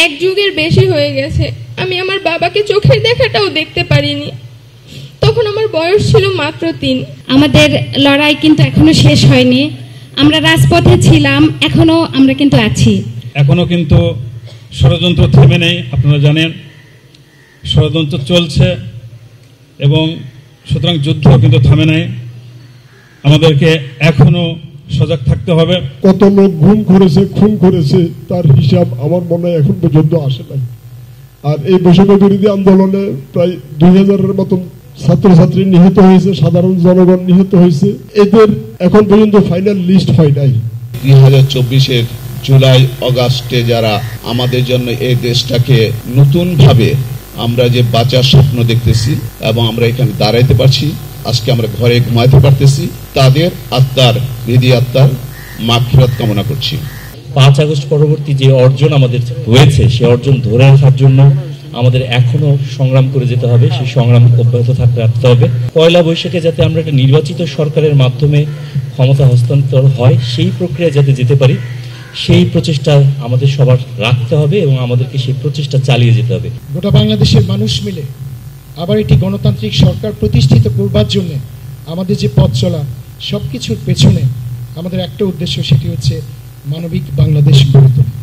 এক যুগের বেশি হয়ে গেছে আমি আমার বাবাকে চোখের দেখাটাও দেখতে পারিনি। তখন আমার বয়স ছিল মাত্র 3। আমাদের লড়াই কিন্তু এখনো শেষ হয়নি। আমরা রাজপথে ছিলাম, এখনো আমরা কিন্তু আছি। এখনো কিন্তু ষড়যন্ত্র থেমে নেই। আপনারা জানেন ষড়যন্ত্র চলছে এবং সুতরাং যুদ্ধ কিন্তু থামে নাই। আমাদেরকে এখনো সজাগ থাকতে হবে। কত লোক গুম করেছে, খুন করেছে, তার হিসাব আমার মনে হয় এখন পর্যন্ত আসে নাই। আর এই বৈষম্য বিরোধী আন্দোলনে প্রায় 2000-এর মতন ছাত্রছাত্রী নিহত হয়েছে, সাধারণ জনগণ নিহত হয়েছে। এদের এখন পর্যন্ত ফাইনাল লিস্ট হয় নাই। 2024-এর জুলাই অগাস্টে যারা আমাদের জন্য এই দেশটাকে নতুন ভাবে আমরা যে বাঁচার স্বপ্ন দেখতেছি এবং আমরা এখানে দাঁড়াইতে পারছি, আজকে আমরা ঘরে ঘুমাইতে পারতেছি, তাদের আত্মার বিধি আত্মার মাগফিরাত কামনা করছি। 5 আগস্ট পরবর্তী যে অর্জন আমাদের হয়েছে সে অর্জন ধরে রাখার জন্য আমাদের এখনো সংগ্রাম করে যেতে হবে। সেই সংগ্রাম অব্যাহত রাখতে হবে। পয়লা বৈশাখে যাতে আমরা একটা নির্বাচিত সরকারের মাধ্যমে ক্ষমতা হস্তান্তর হয় সেই প্রক্রিয়া যাতে যেতে পারি, সেই প্রচেষ্টা আমাদের সবার রাখতে হবে এবং আমাদেরকে সেই প্রচেষ্টা চালিয়ে যেতে হবে। গোটা বাংলাদেশের মানুষ মিলে আবার একটি গণতান্ত্রিক সরকার প্রতিষ্ঠিত করবার জন্য আমাদের যে পথ চলা, সবকিছুর পেছনে আমাদের একটা উদ্দেশ্য, সেটি হচ্ছে মানবিক বাংলাদেশ গড়ে তোলা।